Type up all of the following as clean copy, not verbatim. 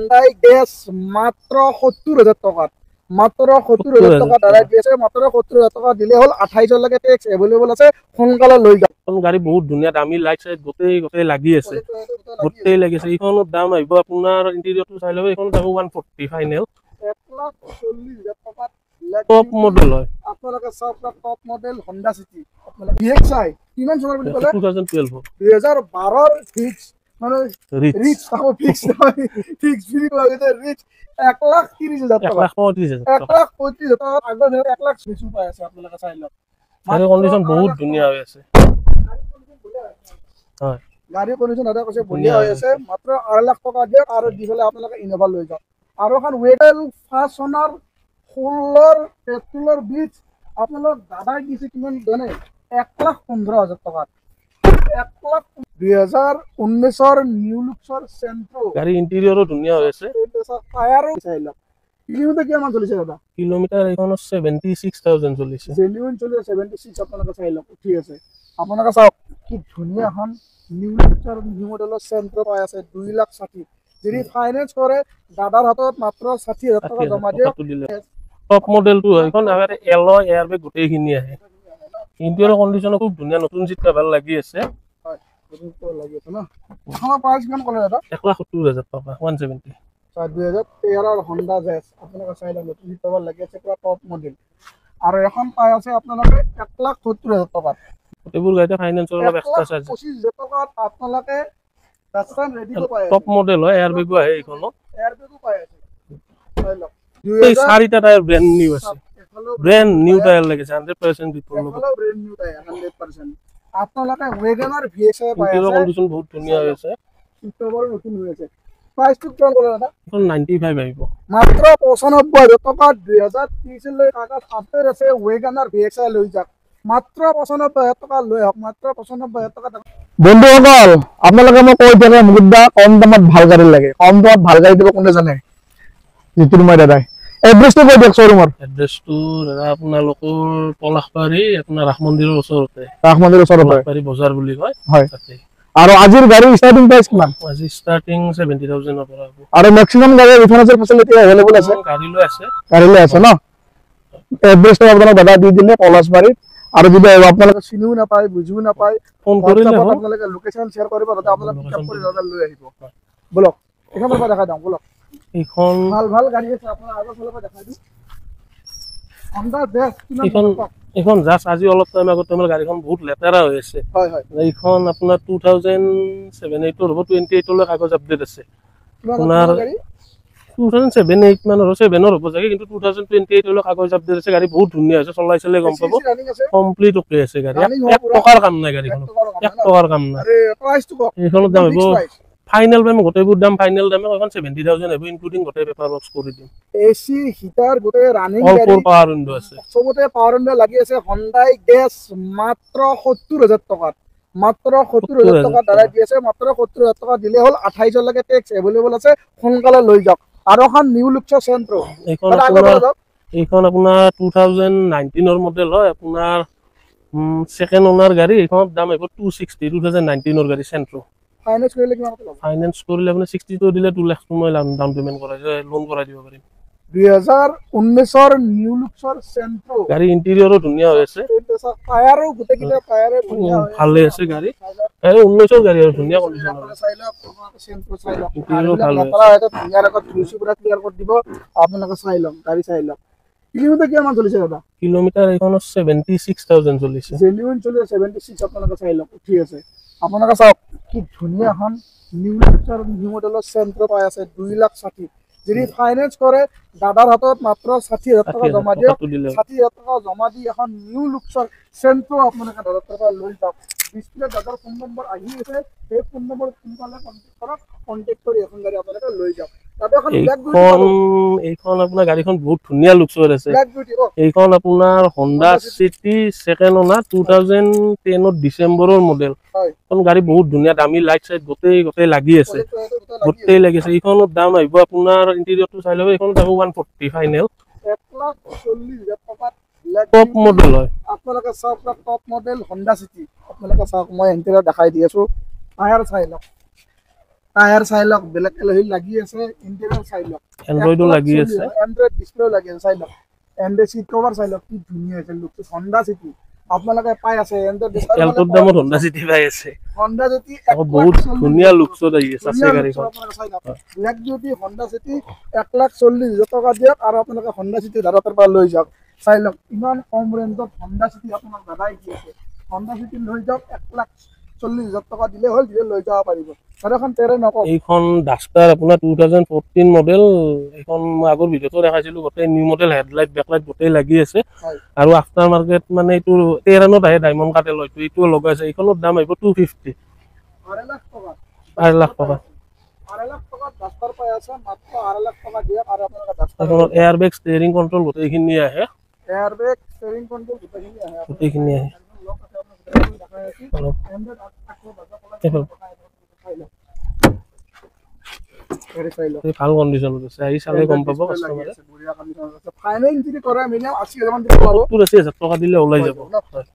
Hyundai Gas মাত্র 70,000 টাকা মাত্র 70,000 টাকা দাঁড়াই দিয়েছে মাত্র 70,000 টাকা দিলে হল 28 লৈকে টেক্স এভেইলেবল আছে সোনকালে লৈ যাওক গাড়ী বহুত ধুনীয়া দামী লাইট চাইট গোটেই লাগি আছে গোটেই লাগিছে এইখনৰ দাম আহিব আপোনাৰ ইন্টেৰিয়ৰটো চাই ল'ব এইখনৰ দাম 140 ফাইনেল 1,40,000 টাকা টপ মডেল হয় আপোনালোকে সব টপ মডেল Honda City আপোনালোকে DXi কিমান চনৰ বুলি ক'লে 2012 2012 ৰ ফিক্স মানে ৰিচ তাও ফিক্স নয় ফিক্স ফ্ৰি লাগে ৰিচ 1,30,000 টাকা 1,35,000 টাকা আগৰ 1,20,000 পাই আছে আপোনালোকে চাই লওক গাড়ীৰ কন্ডিশন বহুত ধুনীয়া হৈ আছে হয় গাড়ীৰ কন্ডিশন আদা কৈছে বঢ়িয়া হৈ আছে মাত্ৰ 8,00,000 টকা দিয়ক আৰু দিলে আপোনালোকে ইনোভা লৈ যাওক আৰু এখন ৱেগেল ফাছনৰ 16 পেট্ৰলৰ বিচ আপোনালোক দাদাই দিছে কিমান জানে 1,15,000 টকা 2019 নিউ লুক্সৰ সেন্ট্ৰো গাড়ী ইন্টেৰিয়ৰো ধুনীয়া হৈ আছে টায়াৰো চাই লওক কিলোমিটাৰ কিমান চলিছে দাদা কিলোমিটাৰ এইখনৰ 76,000 চলিছে জেনুইন চলিছে 76 আপোনালোকে চাই লওক ঠিক আছে আপোনালোকে চাওক কি ধুনীয়া এখন নিউ লুক্সৰ নিউ মডেলৰ সেন্ট্ৰো পাই আছে 2,60,000 যদি ফাইনান্স কৰে দাদাৰ হাতত মাত্ৰ 60,000 টকা জমা দিয়ক টপ মডেলটো হয় এখন আগতে এলয় এয়াৰবেগ গোটেইখিনি আহে ইন্টেৰিয়ৰ কন্ডিশন খুব ধুনীয়া নতুন চিট ভাল লাগি আছে হয় নতুন লাগি আছে না আমাৰ প্ৰাইস কিমান ক'লে দাদা 1,70,000 টকা 170 2013 Honda Jazz আপোনালোকে চাই লওক নতুন চিট ভাল লাগি আছে পুৰা টপ মডেল আৰু এখন পাই আছে আপোনালোকে 1,70,000 টকা এইবোৰ গাড়ীতে ফাইনান্সৰ অলপ এক্সট্ৰা চাৰ্জ 25,000 টকা আপোনালোকে ৰাস্তান ৰেডি পাই আছে টপ মডেল হয় এয়াৰবেগো আহে এইখনত এয়াৰবেগো পাই আছে চাই লওক এই চাৰিটা টায়াৰ ব্র্যান্ড নিউ আছে ব্র্যান্ড নিউ টায়ার লাগিছে 100% বিপুল হলো ব্র্যান্ড নিউ টায়ার 100% আপোনালোকে ওয়েগনার ভিএক্স পাই আছে কন্ডিশন বহুত ধুনীয়া হৈ আছে সিস্টেমৰ নতুন হৈ আছে প্ৰাইস টু কিমান ক'লে দাদা 95 আহিব মাত্ৰ 95,000 টকা 2030 লৈ কাগজ আপডেট আছে ওয়েগনাৰ ভিএক্স লৈ যাক মাত্ৰ 95,000 টকা লৈ হক মাত্ৰ 95,000 টকা বন্ধুসকল আপোনালোকে মই কৈ দিলে মুগদা কম দামত ভাল গাড়ী লাগে কম দামত ভাল গাড়ী দিব কোনে জানে জিতুৰ মই দাদাই এড্ৰেছটো কৈ দিয়ক শ্বৰুমৰ এড্ৰেছটো দাদা আপোনালোকৰ পলাশবাৰী আপোনাৰ ৰাস মন্দিৰৰ ওচৰতে পলাশবাৰী বজাৰ বুলি কয় হয় আৰু আজিৰ গাড়ী ষ্টাৰ্টিং প্ৰাইস কিমান আজি ষ্টাৰ্টিং 70,000 ৰ পৰা হ'ব আৰু ম্যাক্সিমাম গাড়ী ৰিফাইনেন্সৰ ফেচিলিটি अवेलेबल আছে গাড়ী লৈ আছে ন এড্ৰেছটো আপোনালোক দাদা দি দিলে পলাশবাৰী আৰু যদি আপোনালোকে চিনিও নাপায় বুজিও নাপায় ফোন কৰিলে আপোনালোকে লোকেশন শেয়াৰ কৰিব দাদা আপোনালোক পিকআপ কৰি দাদা লৈ আহিব বলক এখানৰ পৰা দেখা দাও বলক এইখন ভাল গাড়ী আছে আপোনাৰ আগৰ ফালৰ পৰা দেখাই দিও Honda Jazz এইখন জাস্ট আজি অলপ টাইম আগত তোমাৰ গাড়ীখন বহুত লেতেৰা হৈ আছে হয় এইখন আপোনাৰ 2007-8 ৰ হ'ব 28 লৈ কাগজ আপডেট আছে আপোনাৰ 2007-8 মানৰ 7 হ'ব চাগে কিন্তু 2028 লৈ কাগজ আপডেট আছে গাড়ী বহুত ধুনীয়া আছে চলাইছিলে গম পাব কমপ্লিট ওকে আছে গাড়ী 1 টকাৰ কাম নাই গাড়ীখন 1 টকাৰ কাম নাই আৰে প্ৰাইসটো কওক এইখনৰ দাম হ'ব ফাইনাল দাম গোটেইবোৰ দাম ফাইনাল দাম এখন 70,000 হ'ব ইনক্লুডিং গোটেই পেপাৰ বক্স কৰি দিম এসি হিটাৰ গোটেই ৰানিং গাড়ী অল পাৱাৰ উইন্ডো আছে সবতে পাৱাৰ উইন্ডো লাগি আছে Hyundai Gas মাত্ৰ 70,000 টকা মাত্ৰ 70,000 টকা দাঁড়াই দি আছে মাত্ৰ 70,000 টকা দিলে হল 28 লৈকে টেক্স अवेलेबल আছে সোনকালে লৈ যাওক আৰু এখন নিউ লুক্সৰ সেন্ট্ৰো এইখন আপোনাৰ 2019 ৰ মডেল হয় আপোনাৰ সেকেন্ড ওনাৰ গাড়ী এইখনৰ দাম আহিব 260 2019 ৰ গাড়ী সেন্ট্ৰো ফাইনান্স কৰিলে কিমান হ'ব ফাইনান্স কৰিলে আপুনি 62 দিলে 2 লাখ মই ডাউন পেমেন্ট কৰাই লোন কৰাই দিব পাৰিম 2019 ৰ নিউ লুক্সৰ সেন্ট্ৰো গাড়ী ইন্টেৰিয়ৰো ধুনীয়া হৈ আছে টায়াৰো গোটেইটা টায়াৰে ধুনীয়া ভালে আছে গাড়ী এই 19 ৰ গাড়ী আৰু ধুনীয়া কন্ডিশন আছে চাই লওক সেন্ট্ৰো চাই লওক ইন্টেৰিয়ৰ ভাল আছে এটা ধুনীয়া লগত ধুইছি পুৰা ক্লিয়াৰ কৰি দিব আপোনালোকে চাই লওক গাড়ী চাই লওক কিলোমিটাৰ কিমান চলিছে দাদা কিলোমিটাৰ এইখনৰ 76,000 চলিছে জেনুইন চলিছে 76 আপোনালোকে চাই লওক ঠিক আছে আপোনালোকে চাওক কি ধুনীয়া এখন নিউ লুক্সৰ নিউ মডেলৰ সেন্ট্ৰো পাই আছে 2,60,000 যদি ফাইনান্স কৰে দাদাৰ হাতত মাত্ৰ 60,000 টকা জমা দিয়ক 60,000 টকা জমা দি এখন নিউ লুক্সৰ সেন্ট্ৰো আপোনালোকে দাদাৰ পৰা লৈ যাওক ডিসপ্লে দাদাৰ ফোন নম্বৰ আহি আছে এই ফোন নম্বৰ ফোনকালে কন্টাক্ট কৰি এখন গাড়ী আপোনালোকে লৈ যাওক এইখন আপোনাৰ গাড়ীখন বহুত ধুনীয়া লুকছ হৈ আছে এইখন আপোনাৰ Honda City সেকেন্ড ওনাৰ 2010 ৰ ডিসেম্বৰৰ মডেল কোন গাড়ী বহুত ধুনীয়া দামী লাইট চাইট গোটেই লাগি আছে গোটেই লাগিছে এইখনৰ দাম আহিব আপোনাৰ ইন্টেৰিয়ৰটো চাই ল'ব এইখনৰ দাম 140 ফাইনেল 1,40,000 টকা টপ মডেল হয় আপোনালোকে চাওক টপ মডেল Honda City আপোনালোকে চাওক মই ইন্টেৰিয়ৰ দেখাই দি আছো টায়াৰ চাই লওক টায়াৰ চাই লওক, বেলেগ এলহি লাগি আছে, ইণ্টেৰিয়ৰ চাই লওক, এণ্ড্ৰইডো লাগি আছে। এণ্ড্ৰইড ডিছপ্লেও লাগি আছে, চাই লওক। এণ্ড্ৰইড চিট কভাৰ চাই লওক, কি ধুনীয়া হৈছে লুকটো। হণ্ডা চিটি আপোনালোকে পাই আছে, এণ্ড্ৰইড এলটোৰ দামত হণ্ডা চিটি পাই আছে। হণ্ডা চিটি বহুত ধুনীয়া লুকছত আহি আছে গাড়ীখন। ব্লেক বিউটি হণ্ডা চিটি 1,40,000 টকা দিয়ক আৰু আপোনালোকে হণ্ডা চিটি দাদাৰ পৰা লৈ যাওক। চাই লওক ইমান কম ৰেঞ্জত হণ্ডা চিটি আপোনাক দাদাই দি আছে। হণ্ডা চিটি লৈ যাওক, 1,40,000 টকা দিলে হ'ল, দিলে লৈ যাব পাৰিব। আৰু এখন তেৰে নকওঁ, এইখন ডাষ্টাৰ আপোনাৰ 2014 মডেল। এইখন মই আগৰ ভিডিঅ'টো দেখাইছিলো, গোটেই নিউ মডেল হেডলাইট বেকলাইট গোটেই লাগি আছে। আৰু আফটাৰ মাৰ্কেট মানে এইটো 13ত আহে, ডায়মণ্ড কাটেল হয়তো এইটোও লগাইছে। এইখনৰ দাম আহিব 250, 2.5 লাখ টকা। 4 লাখ টকা। 2.5 লাখ টকা ডাষ্টাৰ পাই আছে, মাত্ৰ 2.5 লাখ টকা দিয়ক আৰু আপোনালোকে ডাষ্টাৰ। এইখনত এয়াৰ বেগ, ষ্টেৰিং কণ্ট্ৰল গোটেইখিনি আহে, এয়াৰ বেগ, ষ্টেৰিং কণ্ট্ৰল গোটেইখিনি আহে। গোটেইখিনি আহে। লক আছে আপোনালোকে দেখাই আছো, অলপ এণ্ড্ৰইড আকৌ বাজা এইফাল চাই লওক। চাই লওক ভাল কণ্ডিশ্যনত আছে, আহি চালে গম পাব কাষ্টমাৰে। বঢ়িয়া কণ্ডিশ্যনত আছে। ফাইনেন্স যদি কৰে মিনিমাম 80,000 মান দিব পাব। 70,000 টকা দিলে ওলাই যাব।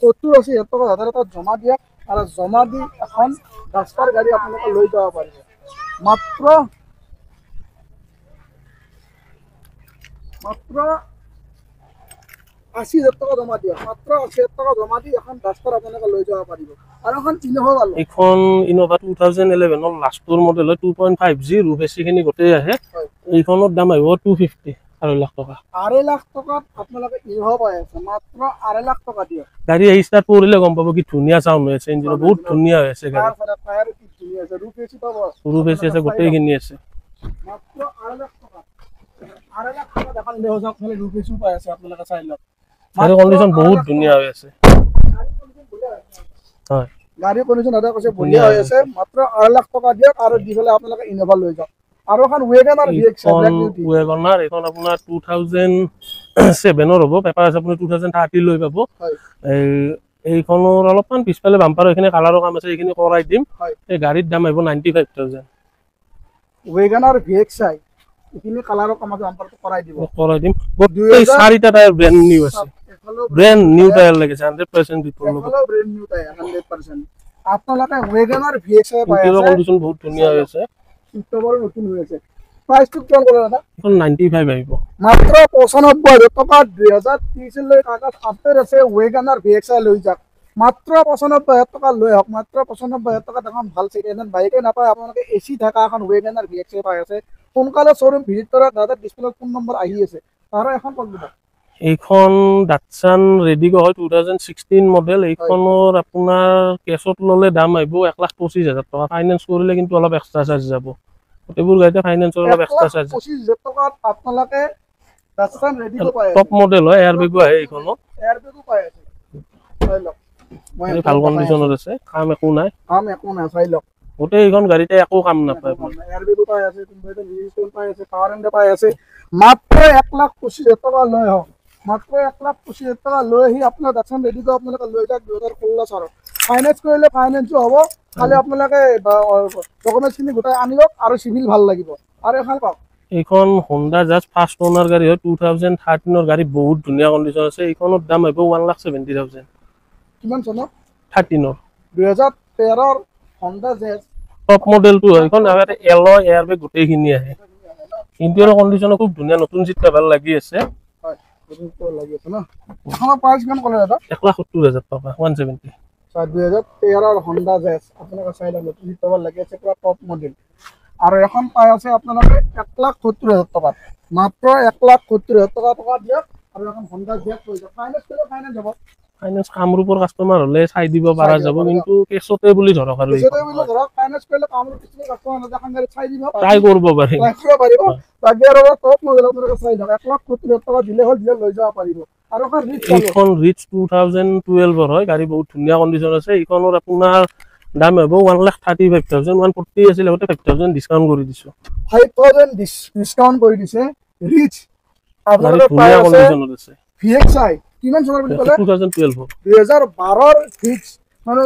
70,000 টকা হাজাৰ এটা জমা দিয়ক আৰু জমা দি এখন ডাষ্টাৰ গাড়ী আপোনালোকে লৈ যাব পাৰিব। মাত্ৰ 80,000 টকা জমা দিয়ক, মাত্ৰ 80,000 টকা জমা দি এখন ডাষ্টাৰ আপোনালোকে লৈ যাব পাৰিব। আৰু এখন ইন'ভা পালো, এইখন ইন'ভা 2011 লাষ্টৰ মডেল হয়, 2.5G ৰূপ এচিখিনি গোটেই আহে। এইখনৰ দাম আহিব 250, 2.5 লাখ টকা। 2.5 লাখ টকাত আপোনালোকে ইন'ভা পাই আছে, মাত্ৰ 2.5 লাখ টকা দিয়ক। গাড়ী আহি ষ্টাৰ্ট কৰিলে গম পাব কি ধুনীয়া চাউণ্ড হৈ আছে, ইঞ্জিন বহুত ধুনীয়া হৈ আছে গাড়ী। টায়াৰ কি ধুনীয়া আছে, ৰূপ এচি পাব, ৰূপ এচি আছে, গোটেইখিনি আছে। মাত্ৰ 2.5 লাখ টকা। 2.5 লাখ টকা দেখালে লৈ যাওক, খালি ৰূপ এচিও পাই আছে, আপোনালোকে চাই লওক। গাড়ীৰ কণ্ডিশ্যন বহুত ধুনীয়া হৈ আছে। হয়, গাড়ীৰ কণ্ডিশ্যন দাদা কৈছে বঢ়িয়া হৈ আছে, মাত্ৰ 2.5 লাখ টকা দিয়ক আৰু দি পেলাই আপোনালোকে ইন'ভা লৈ যাওক। আৰু এখন WagonR VX black beauty, WagonR এইখন আপোনাৰ 2007 হ'ব, পেপাৰ আছে আপুনি 2030 লৈ পাব। এইখনৰ অলপমান পিছফালে বাম্পাৰ, এইখিনি কালাৰৰ কাম আছে, এইখিনি কৰাই দিম। এই গাড়ীৰ দাম আহিব 95,000। ৱেগনাৰ VX এইখিনি কালাৰৰ কাম আছে, বাম্পাৰটো কৰাই দিব, কৰাই দিম। গোটেই 4টা টায়াৰ ব্ৰেণ্ড নিউ আছে, ব্ৰেণ্ড নিউ টায়াৰ লাগিছে 100% বিপৰ লগত। এফালেও ব্ৰেণ্ড নিউ টায়াৰ 100%। আপোনালোকে ৱেগনাৰ VX পাই ইণ্টেৰিয়ৰ আছে, কণ্ডিশ্যন বহুত ধুনীয়া হৈ আছে। সিটবোৰ নতুন হৈ আছে। প্ৰাইচটো কিমান ক'লে দাদা? এইখন 95 আহিব, মাত্ৰ 95,000 টকা। 2030 লৈ কাগজ আপডেট আছে, ৱেগনাৰ VX লৈ যাওক, মাত্ৰ 95,000 টকা লৈ আহক। মাত্ৰ 95,000 টকাত এখন ভাল ছেকেণ্ড হেণ্ড বাইকে নাপায়, আপোনালোকে AC থকা এখন ৱেগনাৰ VX পাই আছে। সোনকালে শ্বৰুম ভিজিট কৰা, দাদা ডিছপ্লেত ফোন নম্বৰ আহি আছে, তাৰ এখন কওক দাদা। এইখন ডাটছান ৰেডিগ' হয়, 2016 মডেল। এইখনৰ আপোনাৰ কেছত ল'লে দাম আহিব 1,25,000 টকা। ফাইনেন্স কৰিলে কিন্তু অলপ এক্সট্ৰা চাৰ্জ যাব। গোটেইবোৰ গাড়ীতে ফাইনেন্সৰ অলপ এক্সট্ৰা চাৰ্জ। 1,25,000 টকাত আপোনালোকে ডাটছান ৰেডিগ' পাই আছে, টপ মডেল হয়, এয়াৰ বেগো আহে এইখনত। এয়াৰ বেগো পাই আছে, চাই লওক। ভাল কণ্ডিশ্যনত আছে, কাম একো নাই, কাম একো নাই, চাই লওক। গোটেই এইখন গাড়ীতে একো কাম নাপায় আপোনাৰ। এয়াৰ বেগো পাই আছে, পাই আছে, পাৱাৰ এণ্ড পাই আছে। মাত্ৰ 1,25,000 টকা লৈ আহক, মাত্ৰ 1,25,000 টকা লৈ আহি আপোনাৰ ডাটছান ৰেডিগ' আপোনালোকে লৈ যাওক 2016 চনৰ। ফাইনেন্স কৰিলে ফাইনেন্সো হ'ব, খালি আপোনালোকে ডকুমেণ্টছখিনি গোটাই আনি লওক আৰু চিভিল ভাল লাগিব। আৰু এখন পাওক, এইখন হোণ্ডা জাজ ফাৰ্ষ্ট অনাৰ গাড়ী হয়, 2013 গাড়ী, বহুত ধুনীয়া কণ্ডিশ্যন আছে। এইখনৰ দাম আহিব 1,70,000। কিমান চনৰ? 13 2013 হণ্ডা জেজ টপ মডেলটো হয়। এইখন এলয় এয়াৰ বেগ গোটেইখিনি আহে। ইণ্টেৰিয়ৰ কণ্ডিশ্যনো খুব ধুনীয়া, নতুন চিট কভাৰ লাগি আছে। হয়, লাগি আছে ন। এখনৰ প্ৰাইচ কিমান ক'লে দাদা? 1,70,000 টকা, 170। 2013 হণ্ডা জেজ আপোনালোকে চাই লওক, নতুন চিট কভাৰ লাগি আছে, পুৰা টপ মডেল। আৰু এখন পাই আছে আপোনালোকে 1,70,000 টকাত, মাত্ৰ 1,70,000 টকা দিয়ক আৰু এখন হণ্ডা জেজ লৈ যাওক। ফাইনেন্স কৰিলে ফাইনেন্স হ'ব, ফাইনেন্স কামৰূপৰ কাষ্টমাৰ হ'লে চাই দিব পৰা যাব, কিন্তু কেছতে বুলি ধৰক আৰু ধৰক ফাইনেন্স কৰিলে কামৰূপ কাষ্টমাৰ এখন গাড়ী চাই দিব, ট্ৰাই কৰিব পাৰিম। পাৰিব। বাকী আৰু টপ মডেল আপোনালোকে চাই লওক, 1,70,000 টকা দিলে হ'ল, দিলে লৈ যাব পাৰিব। আৰু এখন এইখন ৰিচ 2012 হয়, গাড়ী বহুত ধুনীয়া কণ্ডিশ্যন আছে। এইখনৰ আপোনাৰ দাম হ'ব 1,35,000, 140 আছিল, 5,000 ডিছকাউণ্ট কৰি দিছোঁ। 5,000 ডিছকাউণ্ট কৰি দিছে। ৰিচ আপোনালোকে পাই ধুনীয়া আছে কণ্ডিশ্যনত আছে। VXI কিমান চনৰ বুলি ক'লে? 2012 2012 ফিক্স মানে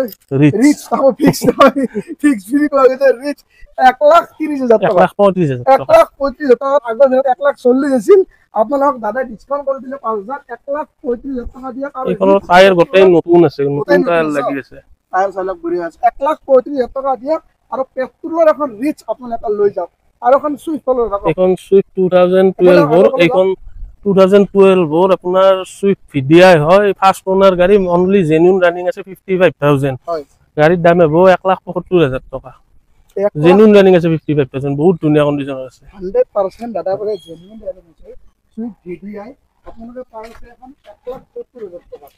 ৰিচ তাকো ফিক্স নহয়, ফিক্স বুলি কোৱা গৈছে। ৰিচ 1,30,000 টকা, 1,35,000 টকা। 1,35,000 টকাত আগৰ দিনত 1,40,000 আছিল, আপোনালোকক দাদাই ডিছকাউণ্ট কৰি দিলে 5,000, 1,35,000 টকা দিয়ক। আৰু এইখনৰ টায়াৰ গোটেই নতুন আছে, নতুন টায়াৰ লাগি আছে। টায়াৰ চালক ঘূৰি আছে, 1,35,000 টকা দিয়ক আৰু পেট্ৰলৰ এখন ৰিচ আপোনালোকে লৈ যাওক আৰু এখন সুইফ্ট লৈ যাওক এখন সুইফ্ট 2012 এইখন 2012 আপোনাৰ সুইফ্ট ভিডিআই হয় ফাৰ্স্ট ওনাৰ গাড়ী অনলি জেনুইন ৰানিং আছে 55000 হয় গাড়ীৰ দাম হ'ব 1,75,000 টকা জেনুইন ৰানিং আছে 55000 বহুত ধুনীয়া কন্ডিশনৰ আছে 100% দাদা বলে জেনুইন ৰানিং আছে সুইফ্ট ভিডিআই আপোনালোকে পাইছে এখন 1,70,000 টকা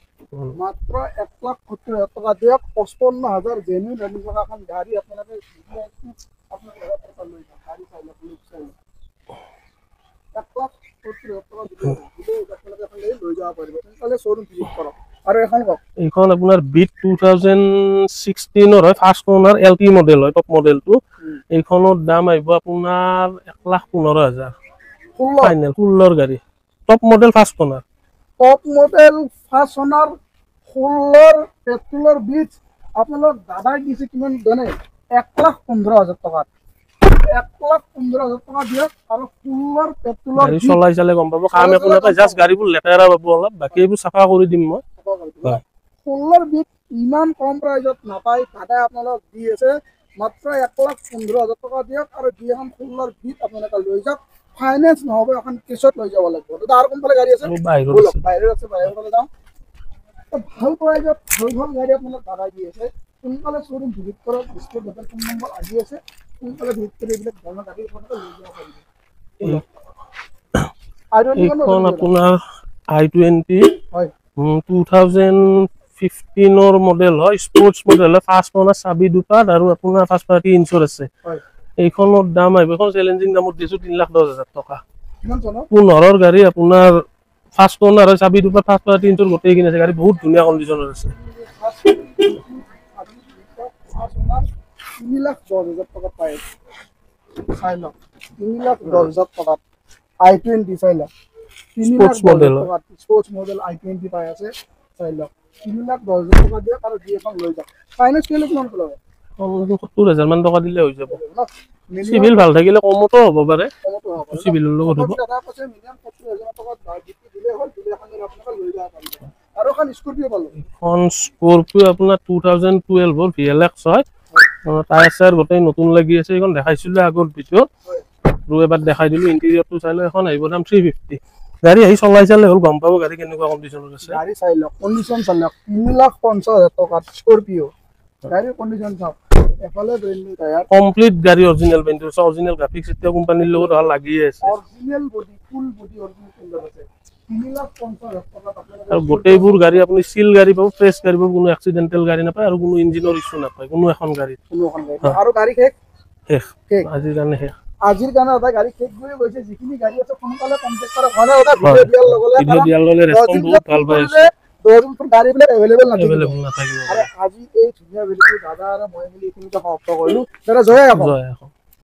মাত্ৰ 1,70,000 টকা দিয়ক 55,000 জেনুইন ৰানিং থকা এখন গাড়ী আপোনালোকে আপোনালোকে লৈ যাওক গাড়ী চাই লওক লুক চাই লওক 1,70,000 টকা দিলে আপোনালোকে লৈ যাব পাৰিব তেতিয়াহ'লে শ্বৰুম ভিজিট কৰক আৰু এখন কওক এইখন আপোনাৰ বিট 2016 হয় ফাৰ্স্ট ওনাৰ এলটি মডেল হয় টপ মডেলটো এইখনৰ দাম আহিব আপোনাৰ 1,15,000 ফাইনেল 16 গাড়ী top model first owner top model first owner 16 পেট্ৰলৰ বিট আপোনালোক দাদাই দিছে কিমান জানে 1,15,000 টকা 1,15,000 টকা দিয়ক আৰু 16 পেট্ৰলৰ গাড়ী চলাই চালে গম পাব কাম একো নাই জাস্ট গাড়ীবোৰ লেতেৰা পাব অলপ বাকী এইবোৰ চাফা কৰি দিম মই 16 বিট ইমান কম প্ৰাইজত নাপায় দাদাই আপোনালোক দি আছে মাত্ৰ 1,15,000 টকা দিয়ক আৰু দি এখন 16 বিট আপোনালোকে লৈ যাওক ফাইনেন্স নহ'ব এখন কেছত লৈ যাব লাগিব দাদা আৰু কোনফালে গাড়ী আছে বাহিৰত আছে বাহিৰৰ ফালে যাওঁ ভাল প্ৰাইজত ভাল গাড়ী আপোনালোক দাদাই দি আছে সোনকালে শ্বৰুম ভিজিট কৰক ডিছপ্লে বটল ফোন নম্বৰ আহি আছে সোনকালে ভিজিট কৰি এইবিলাক ধৰণৰ গাড়ী আপোনালোকে লৈ যাব পাৰিব এইখন আপোনাৰ i20 হয় 2015 মডেল হয় স্পোৰ্টস মডেল হয় ফাৰ্স্ট ওনাৰ চাবি দুপাত আৰু আপোনাৰ ফাৰ্স্ট পাৰ্টি ইনস্যুৰ আছে এইখনৰ দাম আহিব এখন চ্যালেঞ্জিং দামত দিছো 3,10,000 টকা 15 গাড়ী আপোনাৰ ফাৰ্স্ট ওনাৰ হয় চাবি দুপাত ফাৰ্স্ট পাৰ্টি ইনস্যুৰ গোটেই কিনে আছে গাড়ী বহুত ধুনীয়া কন্ডিশনৰ আছে 3,10,000 টকা পায় চাই লওক 3,10,000 টকা i20 চাই লওক sports model sports model i20 পাই আছে চাই লওক 3,10,000 টকা দিয়ে আৰু দি এখন লৈ যাওক ফাইনেন্স কৰিলে কিমান ল'ব 70,000 মান টকা দিলে হৈ যাব সিভিল ভাল থাকিলে কমতো হ'ব পাৰে সিভিলৰ লগত হ'ব দাদা কৈছে মিনিমাম 70,000 টকা দিলে হ'ল দিলে এখন আপোনালোকে লৈ যাব পাৰিব আৰু এখন স্কৰপিঅ পালো এখন স্কৰপিঅ আপোনাৰ 2012 ৰ VLX হয় টায়াৰ চায়াৰ গোটেই নতুন লাগি আছে এইখন দেখাইছিলো আগৰ ভিডিঅ'ত আৰু এবাৰ দেখাই দিলো ইন্টেৰিয়ৰটো চাইলে এখন আহিব দাম 350 গাড়ী আহি চলাই চালে হ'ল গম পাব গাড়ী কেনেকুৱা কন্ডিশনত আছে গাড়ী চাই লওক কন্ডিশন চাই লওক 3,50,000 টকা স্কৰপিঅ গাড়ীৰ কন্ডিশন চাওক এফালে ব্ৰেণ্ড নিউ টায়াৰ কমপ্লিট গাড়ী অৰিজিনাল পেইণ্ট আছে অৰিজিনাল গ্ৰাফিক্স এতিয়া কোম্পানীৰ লগত ভাল লাগি আছে original body full body original paint আছে 3,50,000 টকা আপোনালোকে আৰু গোটেইবোৰ গাড়ী আপুনি সিল গাড়ী পাব ফ্ৰেছ গাড়ী পাব কোনো এক্সিডেন্টাল গাড়ী নাপায় আৰু কোনো ইঞ্জিনৰ ইছ্যু নাপায় কোনো এখন গাড়ী আৰু গাড়ী শেষ আজিৰ কাৰণে শেষ আজিৰ কাৰণে এটা গাড়ী শেষ হৈ গৈছে যিখিনি গাড়ী আছে সোনকালে কন্টেক্ট কৰা হয় না এটা ভিডিঅ' দিয়াৰ লগে লগে ৰেছপন্স বহুত ভাল পাই আছে গাড়ীবিলাক এভেইলেবল নাথাকিব নাথাকিব আৰু আজি এই ধুনীয়া ভিডিঅ'টো দাদা আৰু মই মিলি এইখিনিতে সমাপ্ত কৰিলো দাদা জয় আহক